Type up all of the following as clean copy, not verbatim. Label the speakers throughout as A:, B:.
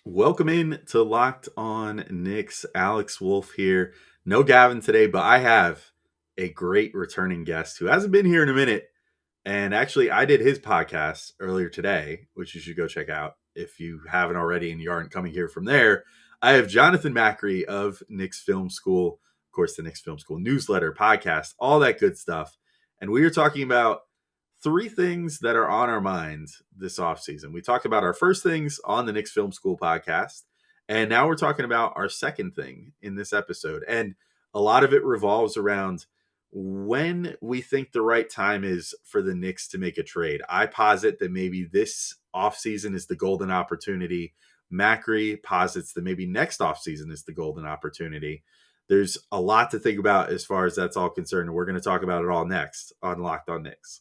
A: Welcome in to Locked On Knicks. Alex Wolf here. No Gavin today, but I have a great returning guest who hasn't been here in a minute. And actually, I did his podcast earlier today, which you should go check out if you haven't already and you aren't coming here from there. I have Jonathan Macri of Knicks Film School, of course, the Knicks Film School newsletter, podcast, all that good stuff. And we are talking about three things that are on our minds this offseason. We talked about our first things on the Knicks Film School podcast, and now we're talking about our second thing in this episode. And a lot of it revolves around when we think the right time is for the Knicks to make a trade. I posit that maybe this offseason is the golden opportunity. Macri posits that maybe next offseason is the golden opportunity. There's a lot to think about as far as that's all concerned, and we're going to talk about it all next on Locked On Knicks.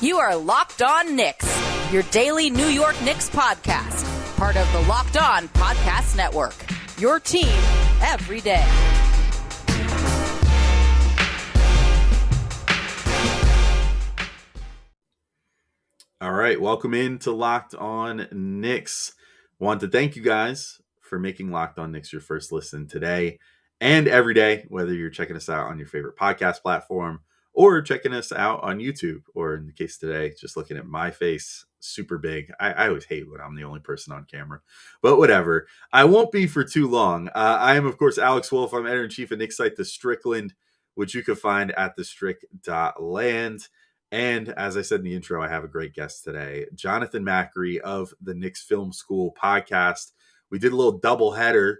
B: You are Locked On Knicks, your daily New York Knicks podcast, part of the Locked On Podcast Network, your team every day.
A: All right, welcome in to Locked On Knicks. Want to thank you guys for making Locked On Knicks your first listen today and every day, whether you're checking us out on your favorite podcast platform or checking us out on YouTube, or in the case today, just looking at my face, super big. I always hate when I'm the only person on camera, but whatever. I won't be for too long. I am, of course, Alex Wolf. I'm editor-in-chief of Knicks site, The Strickland, which you can find at thestrick.land. And as I said in the intro, I have a great guest today, Jonathan Macri of the Knicks Film School podcast. We did a little doubleheader,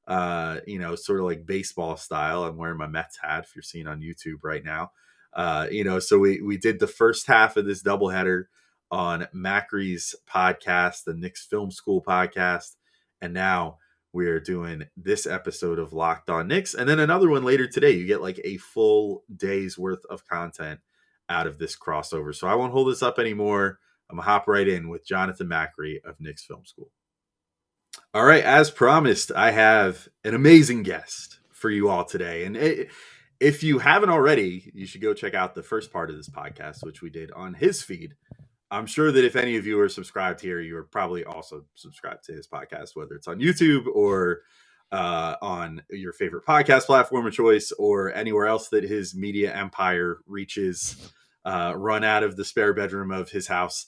A: sort of like baseball style. I'm wearing my Mets hat if you're seeing on YouTube right now. So we did the first half of this doubleheader on Macri's podcast, the Knicks Film School podcast. And now we're doing this episode of Locked On Knicks. And then another one later today. You get like a full day's worth of content out of this crossover. So I won't hold this up anymore. I'm going to hop right in with Jonathan Macri of Knicks Film School. All right. As promised, I have an amazing guest for you all today. And if you haven't already, you should go check out the first part of this podcast, which we did on his feed. I'm sure that if any of you are subscribed here, you are probably also subscribed to his podcast, whether it's on YouTube or on your favorite podcast platform of choice or anywhere else that his media empire reaches, run out of the spare bedroom of his house.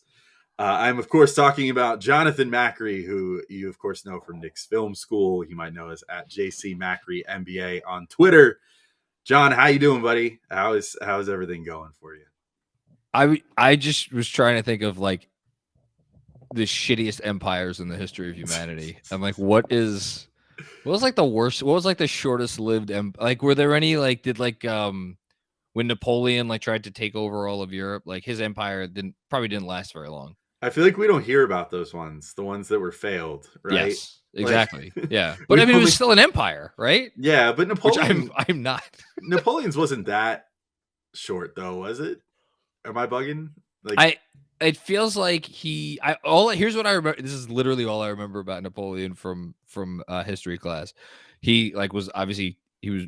A: I'm, of course, talking about Jonathan Macri, who you, of course, know from Knicks Film School. You might know as at JC Macri NBA on Twitter. John, how you doing, buddy? How's everything going for you?
C: I just was trying to think of like the shittiest empires in the history of humanity. I'm like, what was like the worst? What was like the shortest lived? Like, were there any like when Napoleon like tried to take over all of Europe? Like his empire probably didn't last very long.
A: I feel like we don't hear about those ones, the ones that were failed, right?
C: Yes, exactly. Like, yeah, but I mean, it was still an empire, right?
A: Yeah, but Napoleon.
C: Which I'm not.
A: Napoleon's wasn't that short, though, was it? Am I bugging? Like,
C: it feels like here's what I remember. This is literally all I remember about Napoleon from history class. He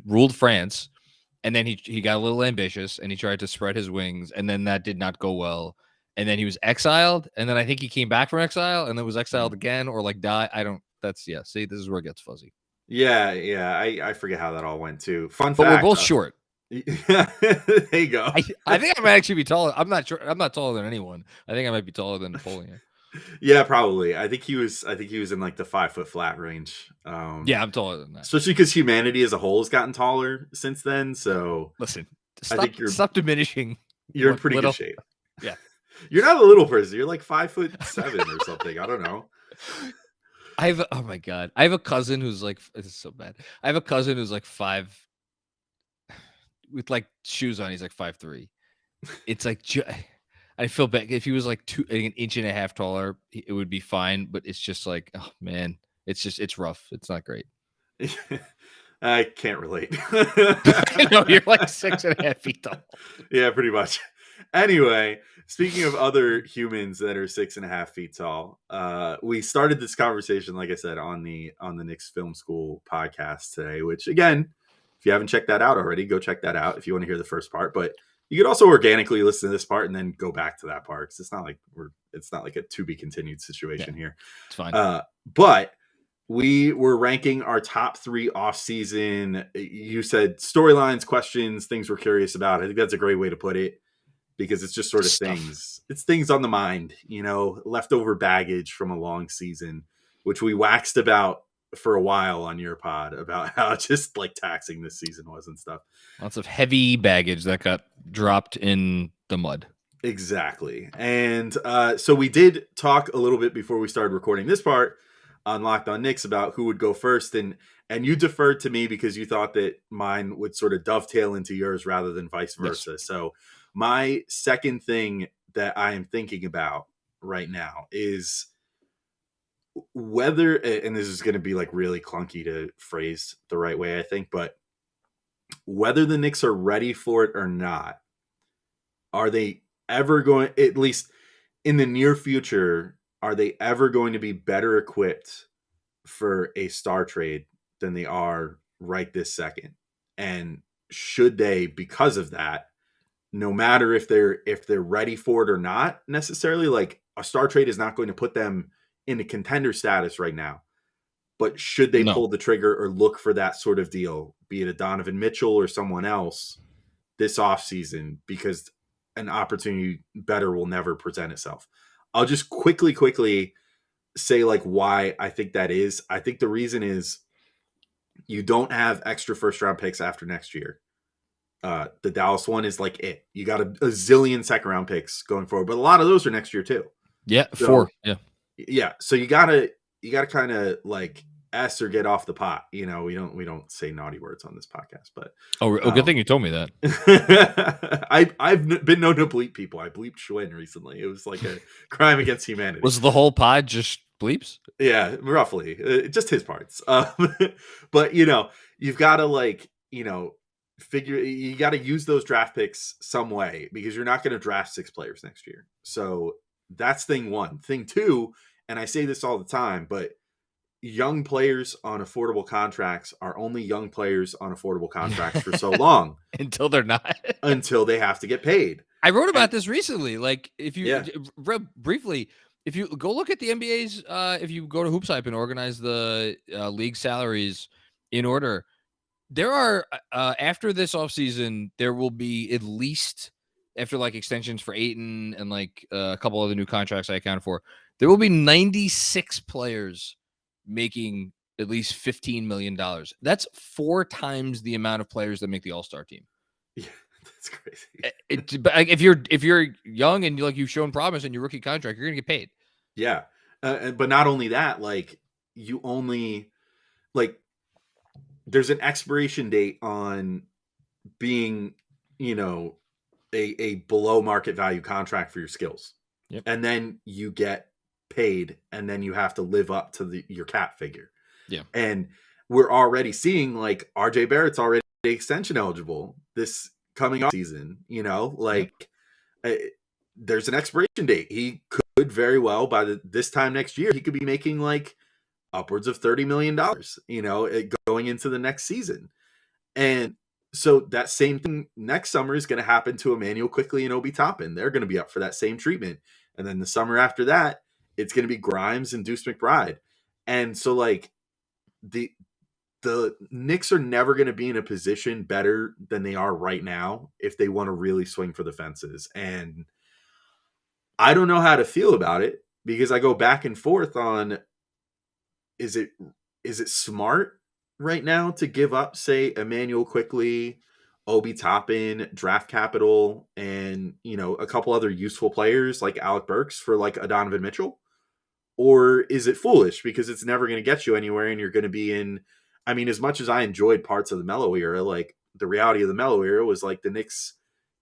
C: ruled France, and then he got a little ambitious and he tried to spread his wings, and then that did not go well. And then he was exiled, and then I think he came back from exile, and then was exiled again, or like died. See, this is where it gets fuzzy.
A: Yeah. I forget how that all went too. Fun
C: but
A: fact.
C: We're both short.
A: Yeah, there you go.
C: I think I might actually be taller. I'm not sure. I'm not taller than anyone. I think I might be taller than Napoleon.
A: Yeah, probably. I think he was in like the 5 foot flat range.
C: Yeah, I'm taller than that.
A: Especially because humanity as a whole has gotten taller since then. So
C: listen, stop diminishing.
A: You're in pretty good shape.
C: Yeah.
A: You're not a little person. You're like 5'7" or something. I don't know.
C: Oh my God. I have a cousin who's like, this is so bad. I have a cousin who's like 5 with like shoes on. He's like 5'3". It's like, I feel bad. If he was like an inch and a half taller, it would be fine. But it's just like, oh man, it's rough. It's not great.
A: I can't relate.
C: No, you're like 6.5 feet tall.
A: Yeah, pretty much. Anyway, speaking of other humans that are 6.5 feet tall, we started this conversation, like I said, on the Knicks Film School podcast today, which again, if you haven't checked that out already, go check that out if you want to hear the first part. But you could also organically listen to this part and then go back to that part, because it's not like we're it's not like a to be continued situation here.
C: It's fine.
A: But we were ranking our top 3 off-season. You said storylines, questions, things we're curious about. I think that's a great way to put it, because it's just sort of things. It's things on the mind, leftover baggage from a long season, which we waxed about for a while on your pod about how just like taxing this season was and stuff.
C: Lots of heavy baggage that got dropped in the mud.
A: Exactly. And so we did talk a little bit before we started recording this part on Locked On Knicks about who would go first. And you deferred to me because you thought that mine would sort of dovetail into yours rather than vice versa. Yes. So my second thing that I am thinking about right now is whether, and this is going to be like really clunky to phrase the right way, I think, but whether the Knicks are ready for it or not, are they ever going, at least in the near future, are they ever going to be better equipped for a star trade than they are right this second? And should they, because of that, no matter if they're ready for it or not necessarily, like a star trade is not going to put them into contender status right now, but should they pull the trigger or look for that sort of deal, be it a Donovan Mitchell or someone else this offseason, because an opportunity better will never present itself? I'll just quickly say like why I think that is. I think the reason is you don't have extra first round picks after next year. The Dallas one is like it. You got a zillion second round picks going forward, but a lot of those are next year too.
C: Yeah, so, 4.
A: Yeah. So you gotta kind of like S or get off the pot. We don't say naughty words on this podcast, but
C: good thing you told me that.
A: I've been known to bleep people. I bleeped Schwinn recently. It was like a crime against humanity.
C: Was the whole pod just bleeps?
A: Yeah, roughly, just his parts. But you've got to figure. You got to use those draft picks some way, because you're not going to draft 6 players next year. So that's thing one. Thing two, and I say this all the time, but young players on affordable contracts are only young players on affordable contracts for so long
C: until they're not,
A: until they have to get paid.
C: I wrote about this recently. Like, if you briefly, if you go look at the NBA's, if you go to HoopsHype and organize the league salaries in order, there are after this offseason, there will be at least, after like extensions for Ayton and like a couple other new contracts I accounted for, there will be 96 players making at least $15 million. That's 4 times the amount of players that make the All-Star team.
A: Yeah, that's crazy.
C: But if you're young and you've shown promise in your rookie contract, you're gonna get paid.
A: Yeah, but not only that, like you only there's an expiration date on being, a below market value contract for your skills.
C: Yep.
A: And then you get paid, and then you have to live up to your cap figure.
C: Yeah.
A: And we're already seeing like RJ Barrett's already extension eligible this coming off season, there's an expiration date. He could very well by this time next year, he could be making like upwards of $30 million, going into the next season. And so that same thing next summer is going to happen to Emmanuel Quickley and Obi Toppin. They're going to be up for that same treatment. And then the summer after that, it's going to be Grimes and Deuce McBride. And so like the Knicks are never going to be in a position better than they are right now if they want to really swing for the fences. And I don't know how to feel about it, because I go back and forth on, is it smart right now to give up, say, Emmanuel Quickley, Obi Toppin, draft capital, and a couple other useful players like Alec Burks for like a Donovan Mitchell? Or is it foolish because it's never going to get you anywhere, and you're going to be in, I mean, as much as I enjoyed parts of the Melo era, like the reality of the Melo era was like the Knicks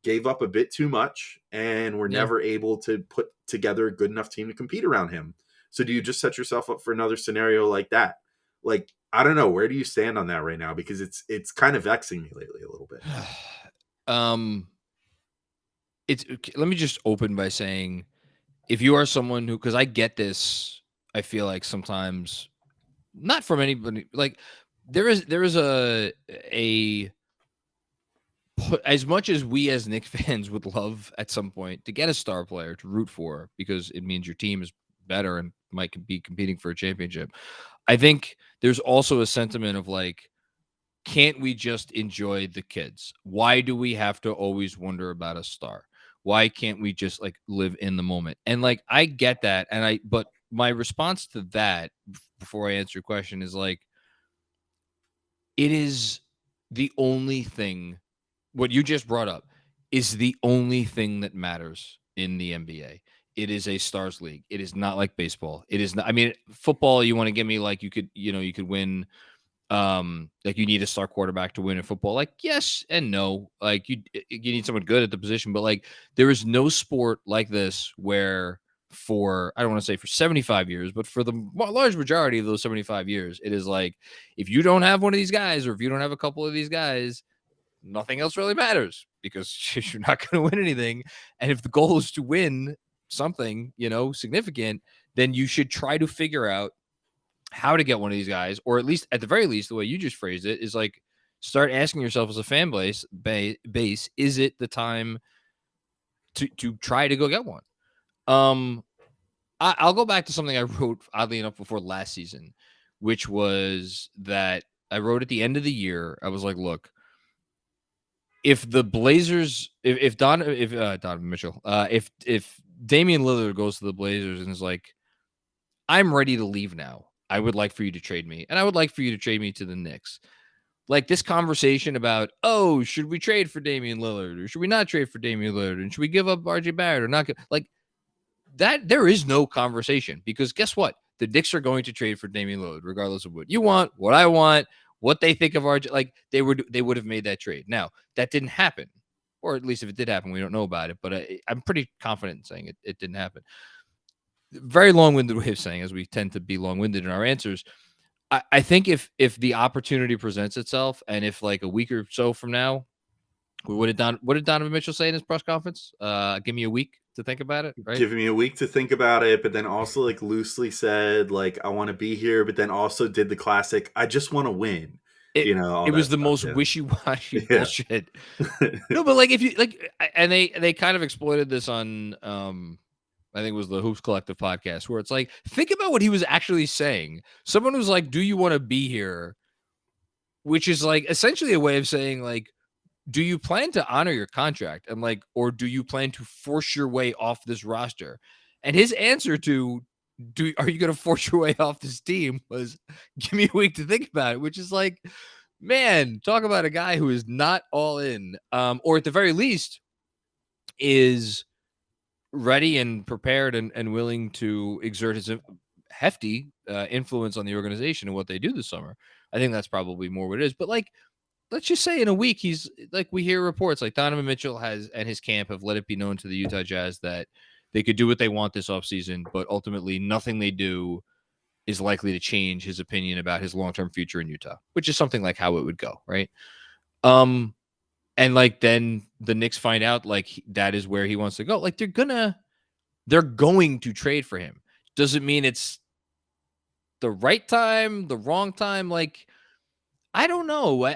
A: gave up a bit too much and were never able to put together a good enough team to compete around him. So do you just set yourself up for another scenario like that? Like, I don't know. Where do you stand on that right now? Because it's kind of vexing me lately a little bit.
C: Let me just open by saying, if you are someone who, because I get this, I feel like sometimes, not from anybody, like there is a as much as we as Knicks fans would love at some point to get a star player to root for because it means your team is better and might be competing for a championship, I think there's also a sentiment of like, can't we just enjoy the kids? Why do we have to always wonder about a star? Why can't we just like live in the moment? And like, I get that. But my response to that before I answer your question is like, it is the only thing, what you just brought up is the only thing that matters in the NBA. It is a stars league. It is not like baseball. It is not, I mean, football, you want to give me like, you could win, like you need a star quarterback to win in football. Like, yes and no. Like you need someone good at the position, but like there is no sport like this where for, I don't want to say for 75 years, but for the large majority of those 75 years, it is like, if you don't have one of these guys, or if you don't have a couple of these guys, nothing else really matters because you're not going to win anything. And if the goal is to win something, significant, then you should try to figure out how to get one of these guys, or at least at the very least, the way you just phrased it is like, start asking yourself as a fan base, is it the time to try to go get one? I'll go back to something I wrote, oddly enough, before last season, which was that I wrote at the end of the year. I was like, look, if the Blazers, if Donovan Mitchell, if Damian Lillard goes to the Blazers and is like, I'm ready to leave now, I would like for you to trade me, and I would like for you to trade me to the Knicks. Like this conversation about, oh, should we trade for Damian Lillard or should we not trade for Damian Lillard, and should we give up RJ Barrett or not? Like that, there is no conversation, because guess what? The Knicks are going to trade for Damian Lillard, regardless of what you want, what I want, what they think of RJ. Like they would have made that trade. Now that didn't happen, or at least if it did happen, we don't know about it. But I'm pretty confident in saying it didn't happen. Very long-winded way of saying, as we tend to be long-winded in our answers. I think if the opportunity presents itself, and if like a week or so from now, what did Donovan Mitchell say in his press conference? Give me a week to think about it, right?
A: Giving me a week to think about it, but then also like loosely said, like, I want to be here, but then also did the classic, I just want to win,
C: It
A: all
C: it
A: that
C: was the
A: stuff.
C: most
A: Yeah.
C: wishy-washy
A: Yeah.
C: bullshit. No, but like if you like, and they kind of exploited this on I think it was the Hoops Collective podcast, where it's like, think about what he was actually saying. Someone who's like, do you want to be here? Which is like essentially a way of saying like, do you plan to honor your contract? And like, or do you plan to force your way off this roster? And his answer to, are you going to force your way off this team, was, give me a week to think about it, which is like, man, talk about a guy who is not all in, or at the very least is ready and prepared and willing to exert his hefty influence on the organization and what they do this summer. I think that's probably more what it is. But like, let's just say in a week, he's like, we hear reports like Donovan Mitchell has and his camp have let it be known to the Utah Jazz that they could do what they want this offseason, but ultimately nothing they do is likely to change his opinion about his long-term future in Utah, which is something like how it would go, right? And like then the Knicks find out like that is where he wants to go. Like they're going to trade for him. Doesn't mean it's the right time, the wrong time. Like, I don't know.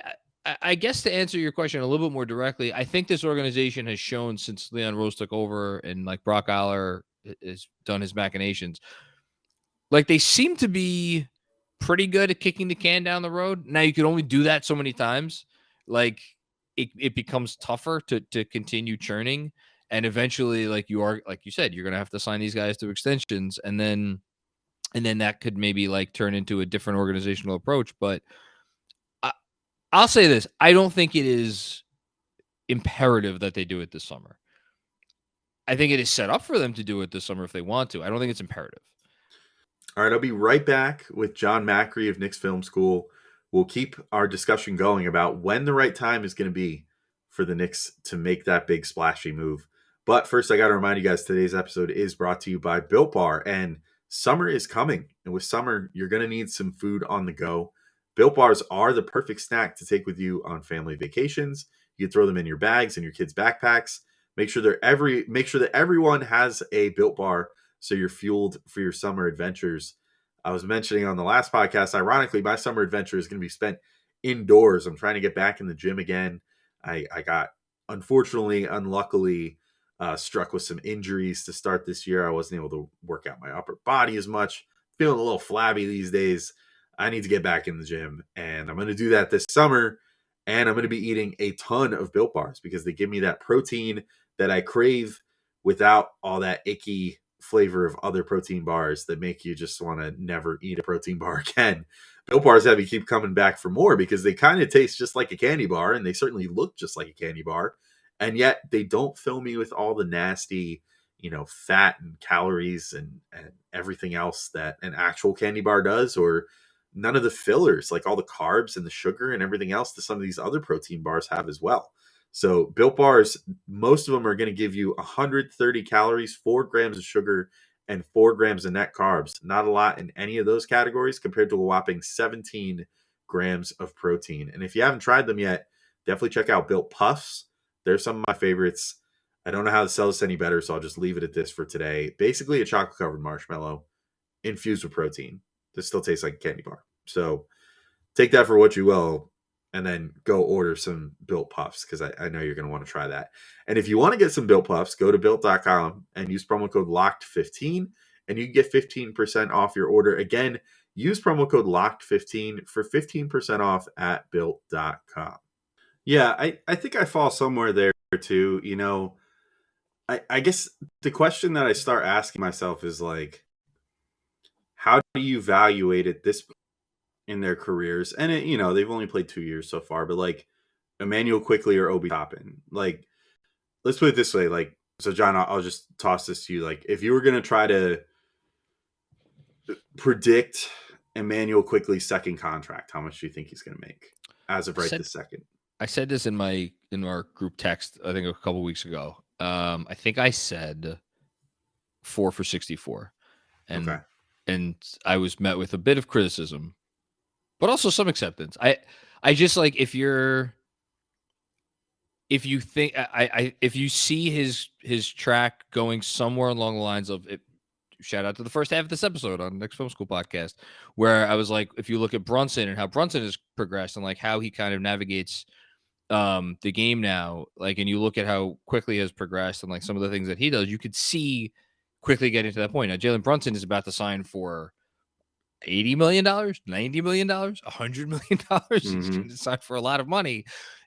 C: I guess to answer your question a little bit more directly, I think this organization has shown since Leon Rose took over and like Brock Aller has done his machinations, like they seem to be pretty good at kicking the can down the road. Now you can only do that so many times. Like it becomes tougher to continue churning. And eventually, like you said, you're going to have to sign these guys to extensions. And then that could maybe like turn into a different organizational approach. But I'll say this. I don't think it is imperative that they do it this summer. I think it is set up for them to do it this summer if they want to. I don't think it's imperative.
A: All right, I'll be right back with John Macri of Knicks Film School. We'll keep our discussion going about when the right time is going to be for the Knicks to make that big splashy move. But first, I got to remind you guys, today's episode is brought to you by Built Bar, and summer is coming. And with summer, you're going to need some food on the go. Built Bars are the perfect snack to take with you on family vacations. You can throw them in your bags and your kids' backpacks. Make sure that everyone has a Built Bar so you're fueled for your summer adventures. I was mentioning on the last podcast, ironically, my summer adventure is going to be spent indoors. I'm trying to get back in the gym again. I got, unfortunately, unluckily, struck with some injuries to start this year. I wasn't able to work out my upper body as much. Feeling a little flabby these days. I need to get back in the gym, and I'm going to do that this summer. And I'm going to be eating a ton of Built Bars because they give me that protein that I crave without all that icky flavor of other protein bars that make you just want to never eat a protein bar again. Built Bars have you keep coming back for more because they kind of taste just like a candy bar, and they certainly look just like a candy bar. And yet they don't fill me with all the nasty, fat and calories and everything else that an actual candy bar does, or none of the fillers, like all the carbs and the sugar and everything else that some of these other protein bars have as well. So Built Bars, most of them are going to give you 130 calories, 4 grams of sugar, and 4 grams of net carbs. Not a lot in any of those categories compared to a whopping 17 grams of protein. And if you haven't tried them yet, definitely check out Built Puffs. They're some of my favorites. I don't know how to sell this any better, so I'll just leave it at this for today. Basically, a chocolate covered marshmallow infused with protein. This still tastes like a candy bar. So take that for what you will, and then go order some Built Puffs because I know you're going to want to try that. And if you want to get some Built Puffs, go to built.com and use promo code LOCKED15 and you can get 15% off your order. Again, use promo code LOCKED15 for 15% off at built.com. Yeah, I think I fall somewhere there too. I guess the question that I start asking myself is like, how do you evaluate at this in their careers? And they've only played 2 years so far, but like Emmanuel Quickly or Obi Toppin, like, let's put it this way. Like, so John, I'll just toss this to you. Like, if you were going to try to predict Emmanuel Quickly's second contract, how much do you think he's going to make as of this second?
C: I said this in our group text, I think a couple weeks ago. I think I said 4 for 64. And I was met with a bit of criticism, but also some acceptance. I just like, if you think if you see his track going somewhere along the lines of it, shout out to the first half of this episode on Knicks Film School podcast, where I was like, if you look at Brunson and how Brunson has progressed and like how he kind of navigates the game now, like, and you look at how quickly has progressed and like some of the things that he does, you could see quickly getting to that point. Now, Jalen Brunson is about to sign for $80 million, $90 million, $100 million. He's going to sign for a lot of money.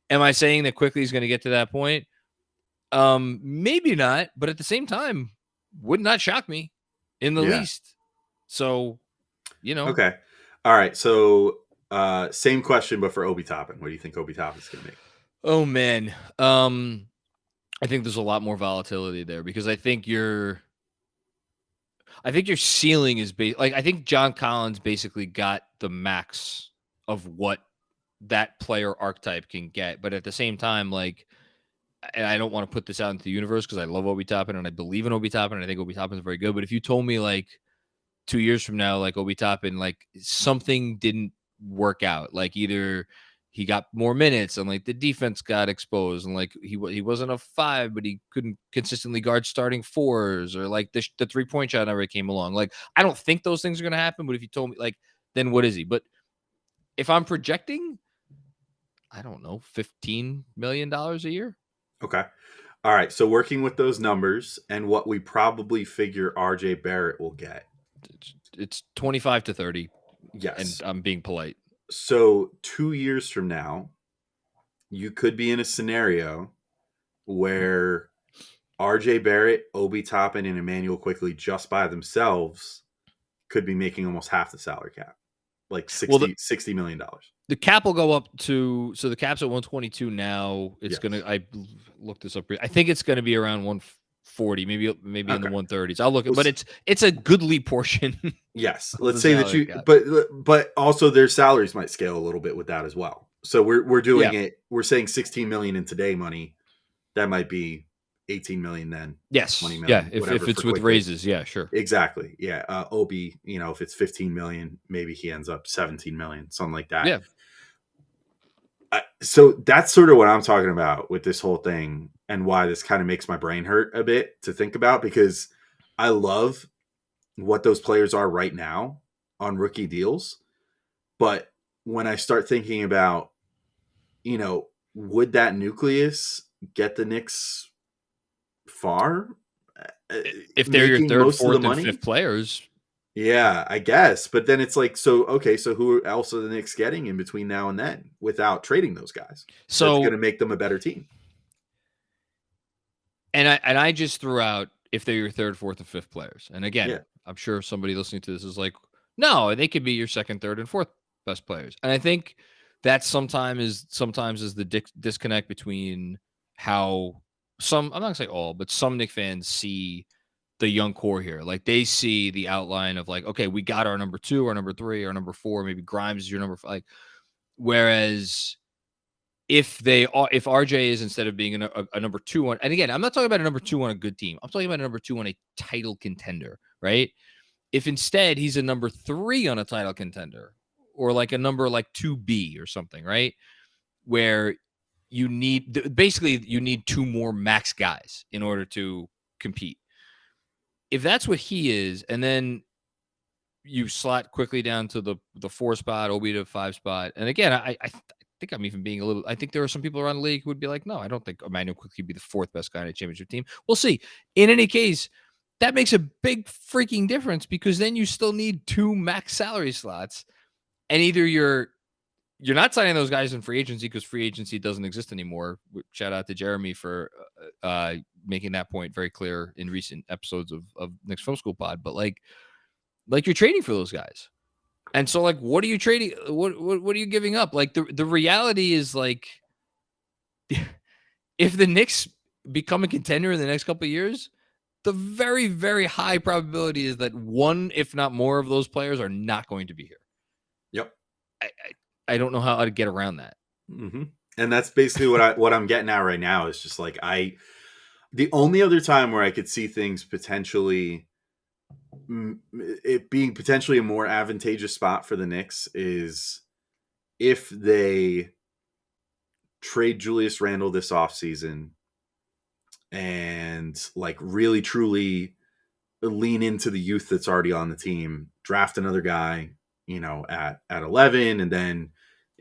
C: Am I saying that quickly he's going to get to that point? Maybe not, but at the same time, would not shock me in the least. So,
A: Okay. All right. So, same question, but for Obi Toppin. What do you think Obi Toppin's going to make?
C: Oh, man. I think there's a lot more volatility there because I think your ceiling is I think John Collins basically got the max of what that player archetype can get. But at the same time, like, and I don't want to put this out into the universe because I love Obi Toppin and I believe in Obi Toppin and I think Obi Toppin is very good. But if you told me like 2 years from now, like Obi Toppin, like something didn't work out, like either he got more minutes and like the defense got exposed and like he wasn't a 5, but he couldn't consistently guard starting 4s, or like the 3-point shot never came along. Like, I don't think those things are going to happen, but if you told me, like, then what is he? But if I'm projecting, I don't know, $15 million a year.
A: Okay. All right. So working with those numbers and what we probably figure RJ Barrett will get.
C: It's 25 to 30.
A: Yes.
C: And I'm being polite.
A: So 2 years from now, you could be in a scenario where RJ Barrett, Obi Toppin, and Emmanuel Quickly just by themselves could be making almost half the salary cap, like $60 million.
C: The cap will go up to, so the cap's at 122 now. It's going to, I looked this up. I think it's going to be around 140, maybe in the 130s. I'll look at, but it's a goodly portion.
A: Yes. Let's say that but also their salaries might scale a little bit with that as well. So we're doing it. We're saying 16 million in today money. That might be 18 million then.
C: Yes.
A: 20 million.
C: Yeah. If it's with raises. Yeah, sure.
A: Exactly. Yeah. Obi, if it's 15 million, maybe he ends up 17 million, something like that.
C: Yeah.
A: So that's sort of what I'm talking about with this whole thing, and why this kind of makes my brain hurt a bit to think about, because I love what those players are right now on rookie deals. But when I start thinking about, would that nucleus get the Knicks far?
C: If they're your
A: Making
C: third,
A: most of the
C: fourth, and
A: money?
C: fifth players.
A: Yeah, I guess. But then it's like, so okay, so who else are the Knicks getting in between now and then without trading those guys? That's going
C: So,
A: to make them a better team.
C: and I just threw out if they're your third, fourth, and fifth players. And again,
A: Yeah.
C: I'm sure somebody listening to this is like, no, they could be your second, third, and fourth best players. And I think that sometimes is the disconnect between how some, I'm not gonna say all, but some Knicks fans see the young core here. Like they see the outline of like, okay, we got our number 2, our number 3, our number 4, maybe Grimes is your number 5. Like, whereas if RJ is, instead of being a number 2 on, and again, I'm not talking about a number 2 on a good team. I'm talking about a number 2 on a title contender, right? If instead he's a number 3 on a title contender, or like a number like 2B or something, right? Where you need basically you need 2 more max guys in order to compete. If that's what he is, and then you slot quickly down to the 4 spot, OB to 5 spot. And again, I think I'm even being a little. I think there are some people around the league who would be like, no, I don't think Emmanuel Quickly would be the 4th best guy in a championship team. We'll see. In any case, that makes a big freaking difference, because then you still need 2 max salary slots, and either you're not signing those guys in free agency, because free agency doesn't exist anymore. Shout out to Jeremy for making that point very clear in recent episodes of Knicks Film School pod. But like you're trading for those guys. And so, like, what are you trading? What are you giving up? Like, the reality is, like, if the Knicks become a contender in the next couple of years, the very, very high probability is that one, if not more, of those players are not going to be here.
A: Yep.
C: I don't know how to get around that.
A: Mm-hmm. And that's basically what I'm getting at right now. Is just like the only other time where I could see things potentially, it being potentially a more advantageous spot for the Knicks is if they trade Julius Randle this offseason and like really truly lean into the youth that's already on the team, draft another guy, at 11, and then,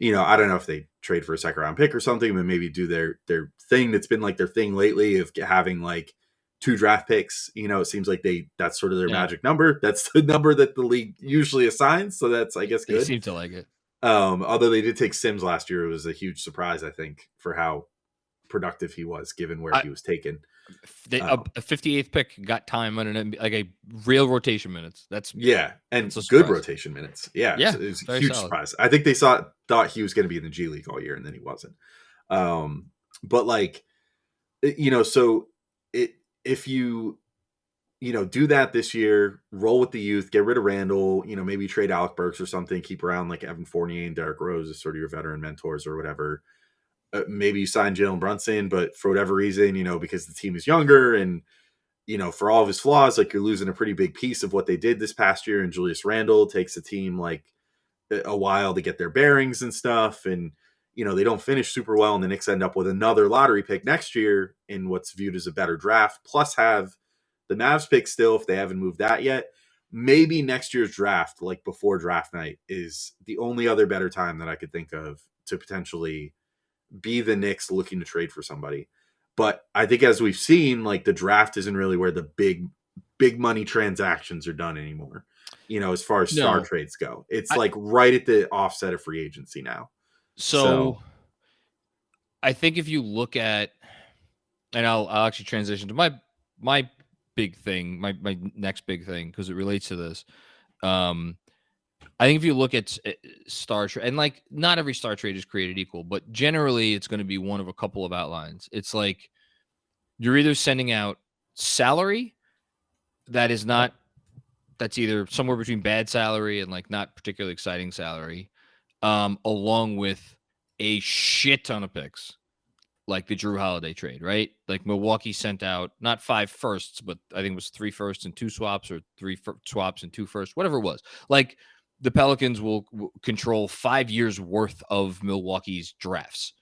A: I don't know if they trade for a second round pick or something, but maybe do their thing that's been like their thing lately of having like 2 draft picks. It seems like that's sort of their magic number. That's the number that the league usually assigns. So that's, I guess, good.
C: They seem to like it.
A: Although they did take Sims last year, it was a huge surprise, I think, for how productive he was given where he was taken.
C: A 58th pick got time on like a real rotation minutes. And
A: good rotation minutes. Yeah,
C: yeah,
A: it was a huge surprise. I think they thought he was going to be in the G League all year, and then he wasn't. But like, so if you do that this year, roll with the youth, get rid of Randall, maybe trade Alec Burks or something, keep around like Evan Fournier and Derrick Rose as sort of your veteran mentors or whatever. Maybe you sign Jalen Brunson, but for whatever reason, because the team is younger and, for all of his flaws, like you're losing a pretty big piece of what they did this past year. And Julius Randle takes the team like a while to get their bearings and stuff. And, they don't finish super well. And the Knicks end up with another lottery pick next year in what's viewed as a better draft, plus have the Mavs pick still, if they haven't moved that yet. Maybe next year's draft, like before draft night, is the only other better time that I could think of to potentially be the Knicks looking to trade for somebody. But I think, as we've seen, like the draft isn't really where the big money transactions are done anymore. As far as star trades go, it's like right at the offset of free agency now.
C: So I think if you look at, and I'll actually transition to my big thing, my next big thing, because it relates to this. I think if you look at star trade, and like not every star trade is created equal, but generally it's going to be one of a couple of outlines. It's like you're either sending out salary that's either somewhere between bad salary and like not particularly exciting salary, along with a shit ton of picks, like the Drew Holiday trade, right? Like Milwaukee sent out not 5 firsts, but I think it was 3 firsts and 2 swaps, or 3 swaps and 2 firsts, whatever it was. Like, the Pelicans will control 5 years worth of Milwaukee's drafts.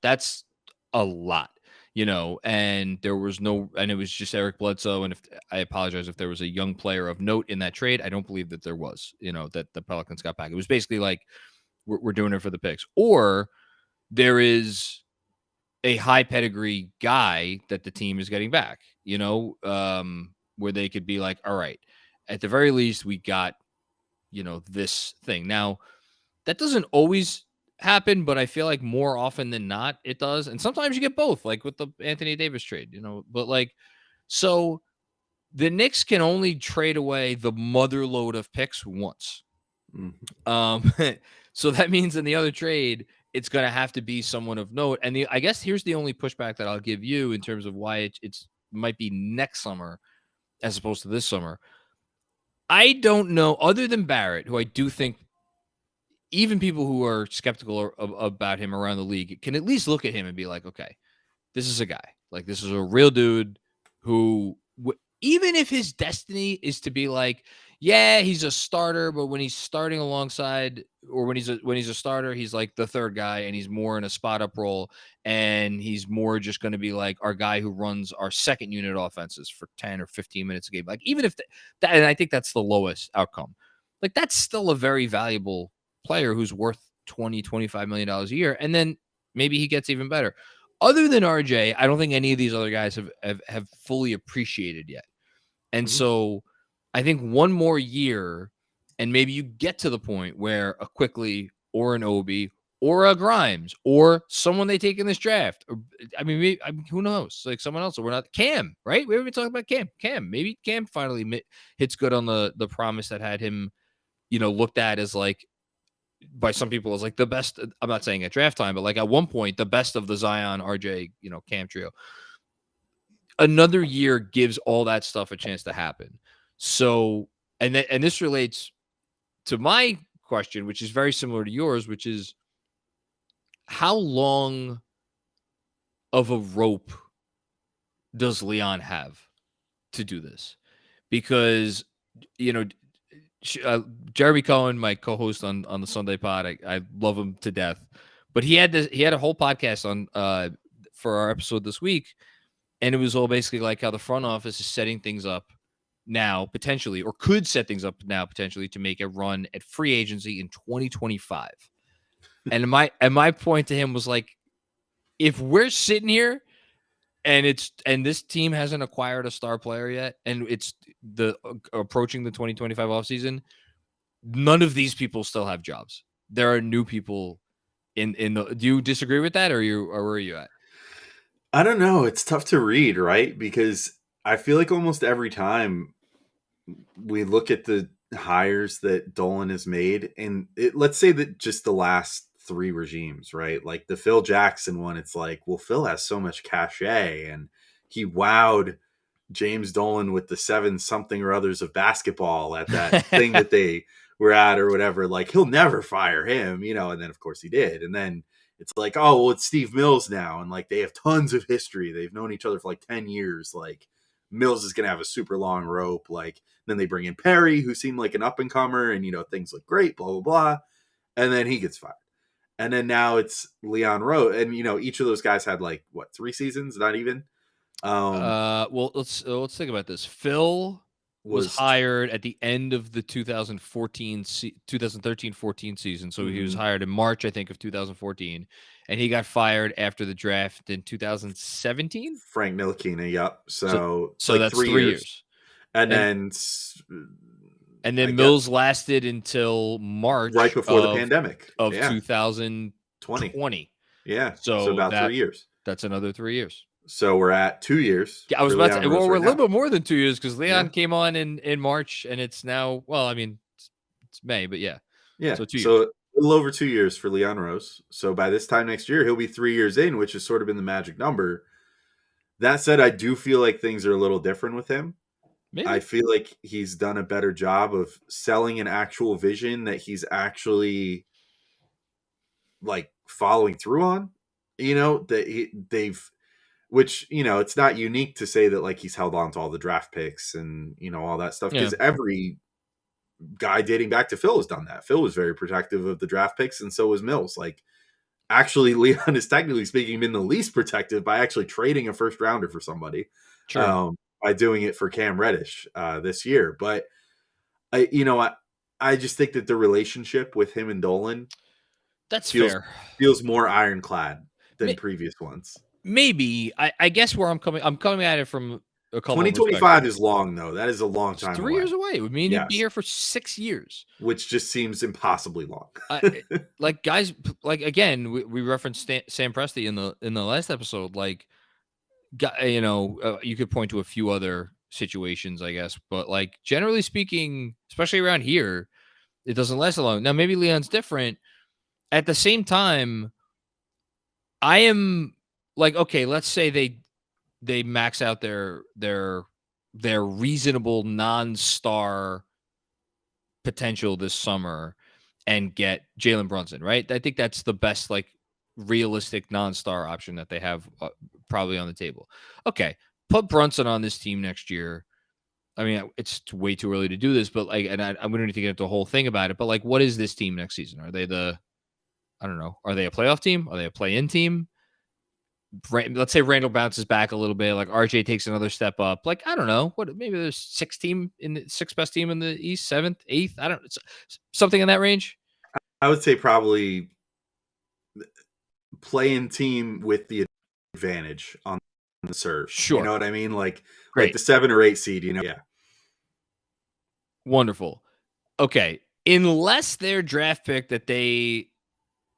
C: That's a lot, and there was and it was just Eric Bledsoe. And I apologize if there was a young player of note in that trade. I don't believe that there was, that the Pelicans got back. It was basically like, we're doing it for the picks. Or there is a high pedigree guy that the team is getting back, where they could be like, all right, at the very least, we got, this thing. Now, that doesn't always happen, but I feel like more often than not, it does. And sometimes you get both, like with the Anthony Davis trade, but like, so the Knicks can only trade away the mother load of picks once.
A: Mhm.
C: So that means in the other trade, it's going to have to be someone of note. And I guess here's the only pushback that I'll give you in terms of why it's might be next summer as opposed to this summer. I don't know, other than Barrett, who I do think even people who are skeptical about him around the league can at least look at him and be like, okay, this is a guy. Like, this is a real dude who, even if his destiny is to be like, yeah, he's a starter, but when he's starting alongside, or when he's a starter, he's like the third guy, and he's more in a spot up role, and he's more just going to be like our guy who runs our second unit offenses for 10 or 15 minutes a game. Like, even if that, and I think that's the lowest outcome. Like, that's still a very valuable player who's worth 20-25 million dollars a year, and then maybe he gets even better. Other than RJ, I don't think any of these other guys have fully appreciated yet. And
A: Mhm.
C: so I think one more year, and maybe you get to the point where a Quickly or an Obi or a Grimes or someone they take in this draft, or maybe, who knows? Like someone else, or we're not Cam, right? We haven't been talking about Cam. Maybe Cam finally hits good on the promise that had him, looked at as like, by some people, as like the best. I'm not saying at draft time, but like at one point, the best of the Zion, RJ, Cam trio. Another year gives all that stuff a chance to happen. So, and this relates to my question, which is very similar to yours, which is how long of a rope does Leon have to do this? Because, you know, Jeremy Cohen, my co-host on the Sunday pod, I love him to death, but he had a whole podcast on for our episode this week, and it was all basically like how the front office is setting things up now potentially, or could set things up now potentially, to make a run at free agency in 2025. And my point to him was like, if we're sitting here and this team hasn't acquired a star player yet, and it's the approaching the 2025 offseason, none of these people still have jobs. There are new people in the. Do you disagree with that, or where are you at?
A: I don't know. It's tough to read, right? Because I feel like almost every time we look at the hires that Dolan has made, and let's say that just the last three regimes, right? Like the Phil Jackson one, it's like, well, Phil has so much cachet, and he wowed James Dolan with the 7 something or others of basketball at that thing that they were at or whatever. Like, he'll never fire him, and then of course he did. And then it's like, oh, well, it's Steve Mills now, and like they have tons of history. They've known each other for like 10 years. Like, Mills is going to have a super long rope. Like, then they bring in Perry, who seemed like an up and comer, and things look great, blah blah blah, and then he gets fired. And then now it's Leon Rose, and each of those guys had like what, 3 seasons, not even.
C: Well, let's think about this. Phil was
A: Was
C: hired at the end of the 2013-14 season. So he was
A: mhm.
C: hired in March, I think, of 2014, and he got fired after the draft in 2017.
A: Frank Ntilikina, yep.
C: So
A: So
C: so
A: like
C: that's
A: 3
C: 3
A: years,
C: years.
A: and
C: And
A: then I
C: then
A: guess
C: Mills lasted until
A: right
C: March
A: before the pandemic.
C: of
A: Yeah, 20.
C: 2020.
A: Yeah, so
C: So
A: about 3 years.
C: that's another 3 years.
A: So we're at 2 years
C: Yeah, I was
A: for
C: about
A: Leon
C: to. Well,
A: Rose
C: we're a
A: right
C: little
A: now.
C: bit more than 2 years because
A: Yeah,
C: Leon came on in March, and it's now. Well, it's May, but yeah,
A: yeah.
C: so 2 years.
A: So a little over 2 years for Leon Rose. So by this time next year, he'll be 3 years in, which has sort of been the magic number. That said, I do feel like things are a little different with him. I
C: Maybe.
A: feel like he's done a better job of selling an actual vision that he's actually like following through on. They've, which it's not unique to say that like he's held on to all the draft picks and all that stuff,
C: Yeah,
A: because every guy dating back to Phil has done that. Phil was very protective of the draft picks, and so was Mills. Like, actually, Leon is technically speaking been the least protective by actually trading a first rounder for somebody,
C: sure.
A: by doing it for Cam Reddish this year. But I just think that the relationship with him and Dolan
C: That's
A: feels
C: fair.
A: feels more ironclad than
C: May-
A: previous ones.
C: maybe I guess where I'm coming at it from a couple of
A: 2025
C: perspectives.
A: is long though. That is a long
C: It's
A: time
C: 3
A: away.
C: years away. It would mean he'd be
A: Yes,
C: here for 6 years.
A: which just seems impossibly long.
C: Like guys, like again, we referenced Sam Presti in the last episode. Like, you could point to a few other situations, I guess, but like generally speaking, especially around here, it doesn't last that long. Now maybe Leon's different. At the same time, I am like, okay, let's say they max out their reasonable non-star potential this summer and get Jalen Brunson, right? I think that's the best like realistic non-star option that they have probably on the table. Okay, put Brunson on this team next year. I mean, it's way too early to do this, but like, and I'm going to need to get into the whole thing about it. But like, what is this team next season? Are they I don't know. Are they a playoff team? Are they a play-in team? Let's say Randall bounces back a little bit, like RJ takes another step up. Like, I don't know, what maybe there's sixth best team in the East, seventh, eighth. I don't something in that range.
A: I would say probably playing team with the advantage on the serve. You know
C: Sure.
A: what I mean? Like
C: Great.
A: the 7 or 8 seed, yeah.
C: Wonderful. Okay. Unless their draft pick that they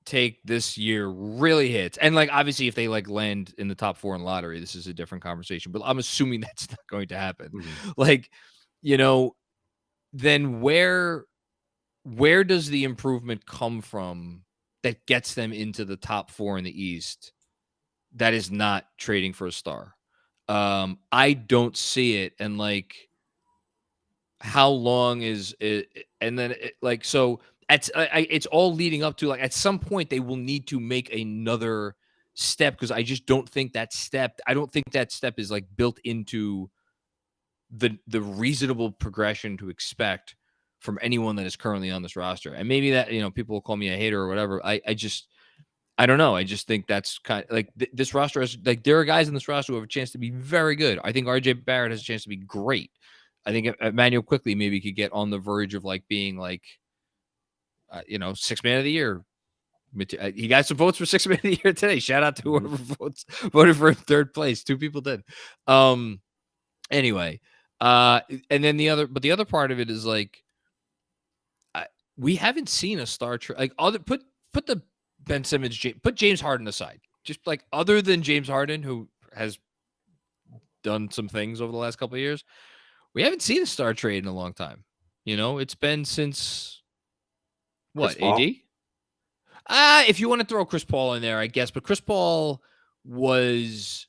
C: take this year really hits, and like obviously if they like land in the top 4 in lottery, this is a different conversation, but I'm assuming that's not going to happen.
A: Mm-hmm.
C: Like, then where does the improvement come from that gets them into the top 4 in the East that is not trading for a star? I don't see it. And like, how long is it? And then so it's all leading up to like at some point they will need to make another step, because I just don't think that step is like built into the reasonable progression to expect from anyone that is currently on this roster. And maybe that, people will call me a hater or whatever. I don't know. I just think that's kind of like this roster is like, there are guys in this roster who have a chance to be very good. I think RJ Barrett has a chance to be great. I think Emmanuel quickly maybe could get on the verge of like being like, 6th man of the year. He got some votes for 6th man of the year today. Shout out to whoever voted for third place. 2 people did. Anyway, and then the other part of it is like, we haven't seen a star like put the Ben Simmons, put James Harden aside. Just like, other than James Harden, who has done some things over the last couple of years, we haven't seen a star trade in a long time. It's been since
A: Chris
C: what,
A: Paul?
C: AD? If you want to throw Chris Paul in there, I guess, but Chris Paul was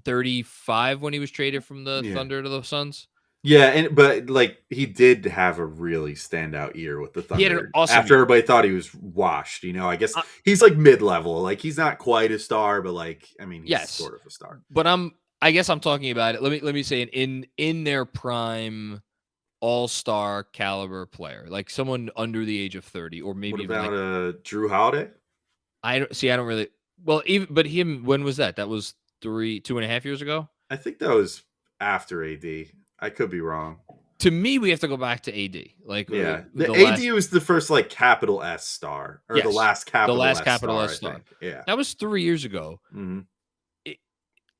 C: 35 when he was traded from the Thunder to the Suns.
A: Yeah, but like he did have a really standout year with the Thunder.
C: He had an awesome
A: after
C: year.
A: Everybody thought he was washed. I guess he's like mid-level. Like he's not quite a star, but like he's sort of a star.
C: But I guess I'm talking about it. Let me say in their prime, all-star caliber player, like someone under the age of 30, or maybe
A: what about
C: like,
A: Drew Holiday?
C: I don't really. Well, but him. When was that? That was 2.5 years ago.
A: I think that was after AD. I could be wrong.
C: To me, we have to go back to AD. Like,
A: the AD was the first like capital S star, or the last capital S star. Yeah,
C: that was 3 years ago.
A: Mm-hmm.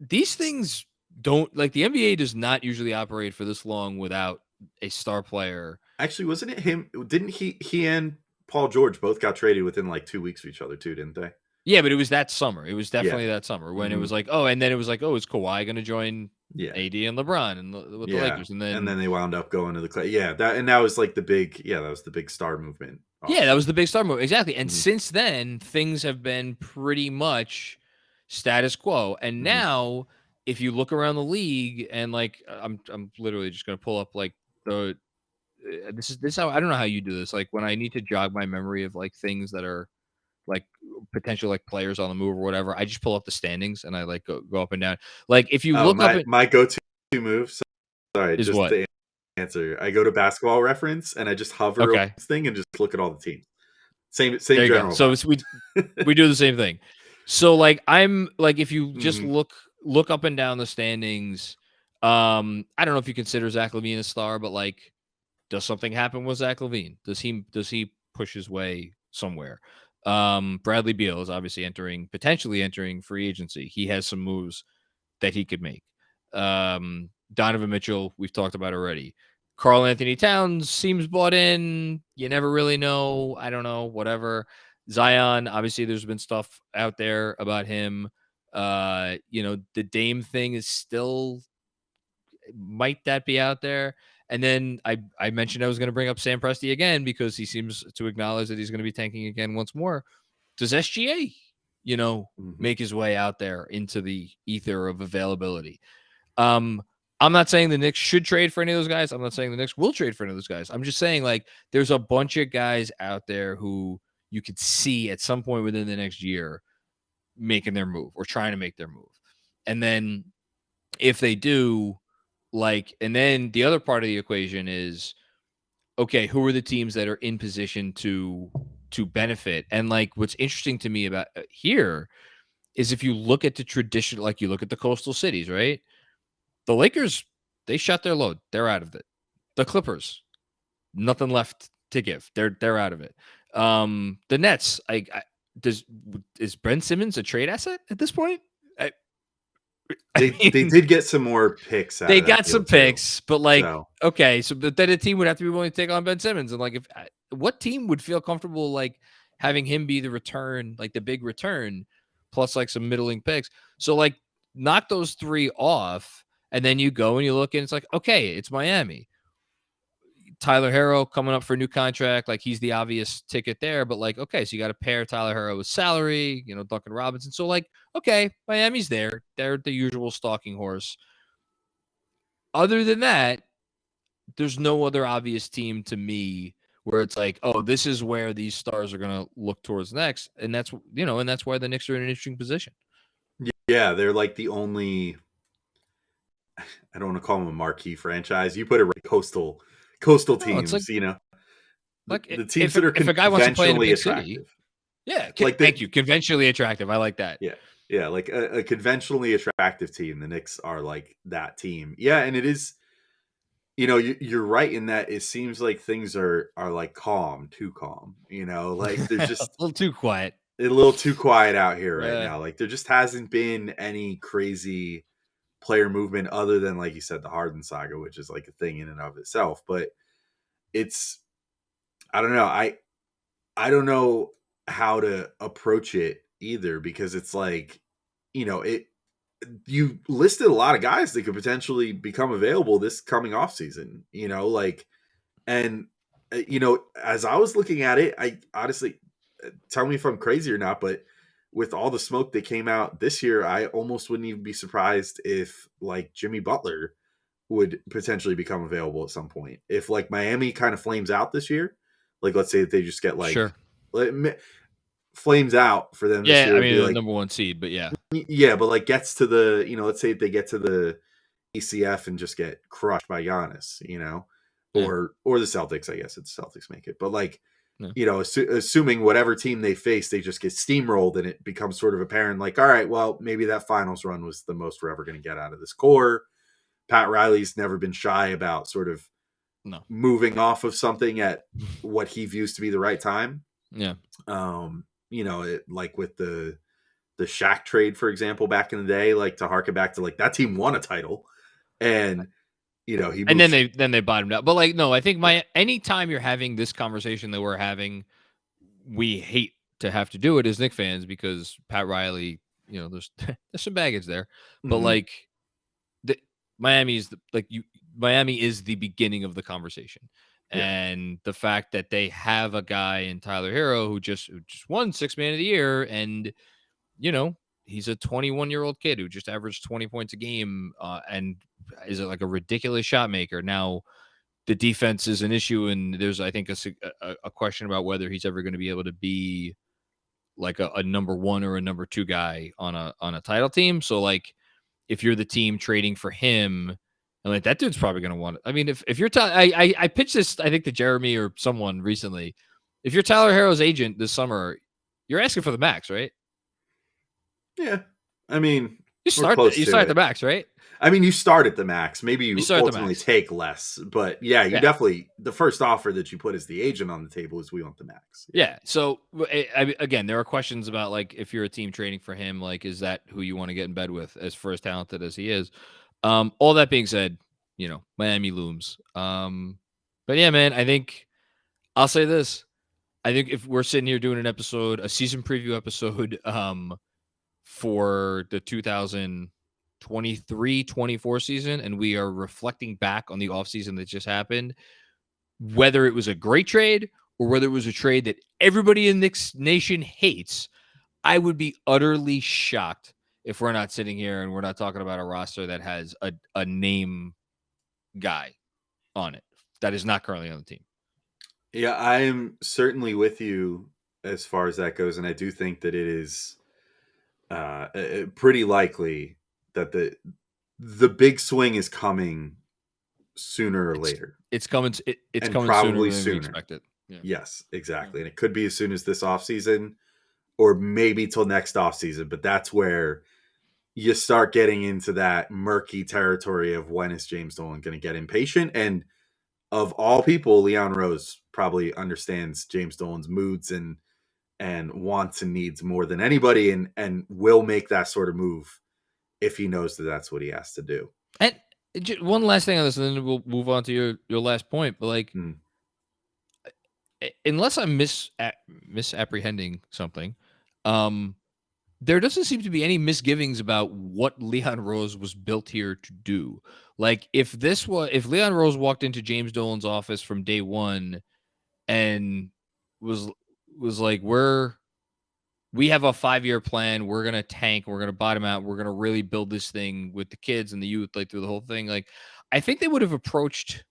C: These things don't, like, the NBA does not usually operate for this long without a star player.
A: Actually, wasn't it him? Didn't he and Paul George both got traded within like 2 weeks of each other too, didn't they?
C: Yeah, but it was that summer. It was definitely that summer when it was like, and then it was like, is Kawhi going to join AD and LeBron and with the Lakers? And then
A: they wound up going to the Clay. Yeah, that was like the big, that was the big star movement.
C: Also. Yeah, that was the big star movement. Exactly. And since then, things have been pretty much status quo. And now, if you look around the league, and like, I'm literally just going to pull up like this is how, I don't know how you do this. Like, when I need to jog my memory of like things that are like potential like players on the move or whatever, I just pull up the standings and I like go up and down. Like, if you look up
A: my go-to move, sorry,
C: is
A: just
C: what?
A: the answer. I go to Basketball Reference and I just hover over this thing and just look at all the teams. Same general.
C: So we do the same thing. So like, I'm like, if you just look up and down the standings, I don't know if you consider Zach LaVine a star, but like, does something happen with Zach LaVine? Does he push his way somewhere? Bradley Beal is obviously potentially entering free agency. He has some moves that he could make. Donovan Mitchell, we've talked about already. Karl Anthony Towns seems bought in. You never really know. I don't know. Whatever. Zion, obviously, there's been stuff out there about him. The Dame thing is still, might that be out there? And then I mentioned I was going to bring up Sam Presti again because he seems to acknowledge that he's going to be tanking again once more. Does SGA, make his way out there into the ether of availability? I'm not saying the Knicks should trade for any of those guys. I'm not saying the Knicks will trade for any of those guys. I'm just saying, like, there's a bunch of guys out there who you could see at some point within the next year making their move or trying to make their move. And then if they do, and then the other part of the equation is, okay, who are the teams that are in position to benefit? And what's interesting to me about here is if you look at the tradition, you look at the coastal cities, right? The Lakers, they shut their load. They're out of it. The Clippers, nothing left to give. They're out of it. The Nets, is Ben Simmons a trade asset at this point?
A: They did get some more picks.
C: They got some picks, but okay, so then a team would have to be willing to take on Ben Simmons, and what team would feel comfortable having him be the return, the big return, plus some middling picks? So knock those three off, and then you go and you look, and it's okay, it's Miami. Tyler Herro coming up for a new contract, he's the obvious ticket there, but okay, so you got to pair Tyler Herro with salary, Duncan Robinson. So okay, Miami's there. They're the usual stalking horse. Other than that, there's no other obvious team to me where it's oh, this is where these stars are going to look towards next. And that's, and that's why the Knicks are in an interesting position.
A: Yeah, they're the only, I don't want to call them a marquee franchise. You put it right, coastal teams, the teams that are conventionally attractive.
C: Yeah, thank you. Conventionally attractive. I like that.
A: Yeah. Yeah, a conventionally attractive team. The Knicks are that team. Yeah, and it is, you're right in that it seems like things are calm, too calm. There's just
C: a little too quiet.
A: A little too quiet out here right now. There just hasn't been any crazy player movement other than, like you said, the Harden saga, which is a thing in and of itself. But it's, I don't know. I don't know how to approach it either, because it's you listed a lot of guys that could potentially become available this coming off season, and as I was looking at it, I honestly, tell me if I'm crazy or not, but with all the smoke that came out this year, I almost wouldn't even be surprised if Jimmy Butler would potentially become available at some point. If Miami kind of flames out this year, let's say that they just get flames out for them.
C: Yeah,
A: this year,
C: I mean, the number one seed, but
A: yeah, but gets to the, let's say they get to the ECF and just get crushed by Giannis, or the Celtics. I guess it's Celtics make it, but assuming whatever team they face, they just get steamrolled, and it becomes sort of apparent, all right, well, maybe that finals run was the most we're ever going to get out of this core. Pat Riley's never been shy about sort of moving off of something at what he views to be the right time.
C: Yeah.
A: With the Shaq trade, for example, back in the day, to harken back to that team won a title, and he moved.
C: And then they bottomed out. But no, I think anytime you're having this conversation that we're having, we hate to have to do it as Knicks fans, because Pat Riley, there's some baggage there. But Miami is the beginning of the conversation. Yeah. And the fact that they have a guy in Tyler Herro who just won Sixth Man of the Year, and he's a 21-year-old kid who just averaged 20 points a game, and is a ridiculous shot maker. Now, the defense is an issue, and there's, I think, a question about whether he's ever going to be able to be a number one or a number two guy on a title team. So if you're the team trading for him, and that dude's probably going to want it. I mean, if you're I pitched this, I think, to Jeremy or someone recently. If you're Tyler Herro's agent this summer, you're asking for the max, right?
A: Yeah. I mean,
C: you start at the max, right?
A: I mean, you start at the max. Maybe
C: You
A: you
C: start at the
A: ultimately
C: max.
A: take less, but yeah, you
C: Yeah.
A: definitely the first offer that you put as the agent on the table is we want the max.
C: Yeah. So again, there are questions about like if you're a team trading for him, like is that who you want to get in bed with as for as talented as he is? All that being said, Miami looms. But yeah, man, I think I'll say this. I think if we're sitting here doing an episode, a season preview episode, for the 2023-24 season, and we are reflecting back on the offseason that just happened, whether it was a great trade or whether it was a trade that everybody in Knicks Nation hates, I would be utterly shocked if we're not sitting here and we're not talking about a roster that has a name guy on it that is not currently on the team.
A: Yeah, I am certainly with you as far as that goes, and I do think that it is pretty likely that the big swing is coming sooner or
C: It's
A: later,
C: it's coming. It's
A: and
C: coming sooner
A: probably
C: than we
A: sooner.
C: expected. Yeah.
A: Yes,
C: Yeah.
A: exactly, and it could be as soon as this offseason or maybe till next offseason, but that's where you start getting into that murky territory of when is James Dolan going to get impatient. And of all people, Leon Rose probably understands James Dolan's moods and wants and needs more than anybody, and will make that sort of move if he knows that that's what he has to do.
C: And one last thing on this, and then we'll move on to your last point. But like,
A: Mm.
C: unless I'm misapprehending something, um, there doesn't seem to be any misgivings about what Leon Rose was built here to do. Like, if Leon Rose walked into James Dolan's office from day one and was like, we have a 5-year plan. We're going to tank. We're going to bottom out. We're going to really build this thing with the kids and the youth, like through the whole thing. Like, I think they would have approached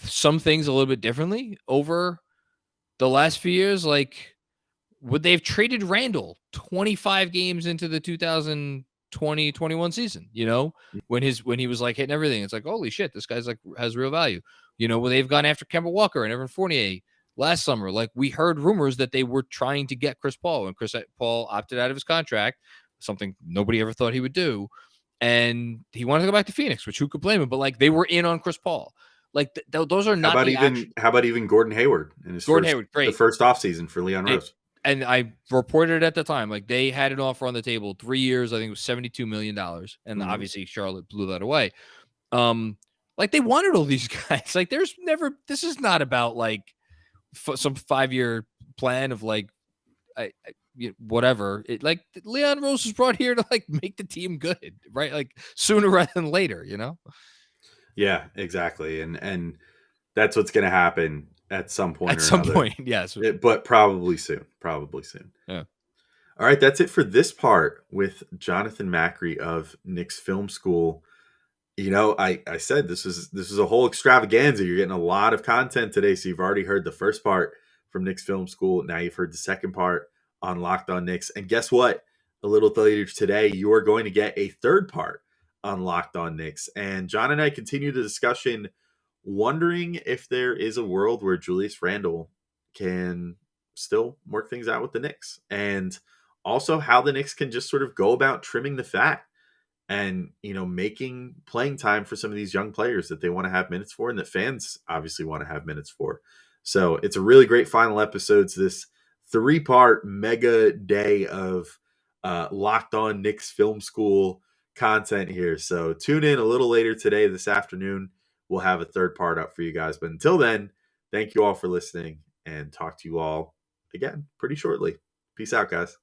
C: some things a little bit differently over the last few years. Like, would they have traded Randall 25 games into the 2020-21 season, when he was like hitting everything? It's like, holy shit, this guy's like has real value. Would they've gone after Kemba Walker and Evan Fournier last summer? Like, we heard rumors that they were trying to get Chris Paul, and Chris Paul opted out of his contract, something nobody ever thought he would do. And he wanted to go back to Phoenix, which who could blame him? But like, they were in on Chris Paul. Like, those are not the actual.
A: How about even Gordon Hayward in his
C: Gordon
A: first
C: Hayward, great.
A: the first offseason for Leon Rose?
C: And I reported at the time, like, they had an offer on the table, 3 years, I think it was $72 million. And obviously Charlotte blew that away. Like, they wanted all these guys. Like, this is not about like some 5-year plan of like, whatever. It, like, Leon Rose was brought here to like make the team good, right? Like, sooner rather than later,
A: Yeah, exactly. And that's what's going to happen at some point
C: At
A: or
C: some
A: another.
C: point, yes.
A: But probably soon. Probably soon.
C: Yeah.
A: All right, that's it for this part with Jonathan Macri of Knicks Film School. I said this is a whole extravaganza. You're getting a lot of content today. So you've already heard the first part from Knicks Film School. Now you've heard the second part on Locked On Knicks. And guess what? A little later today, you are going to get a third part on Locked On Knicks. And John and I continue the discussion, wondering if there is a world where Julius Randle can still work things out with the Knicks, and also how the Knicks can just sort of go about trimming the fat and making playing time for some of these young players that they want to have minutes for, and that fans obviously want to have minutes for. So it's a really great final episode to this 3-part mega day of Locked On Knicks Film School content here. So tune in a little later today, this afternoon. We'll have a third part up for you guys. But until then, thank you all for listening, and talk to you all again pretty shortly. Peace out, guys.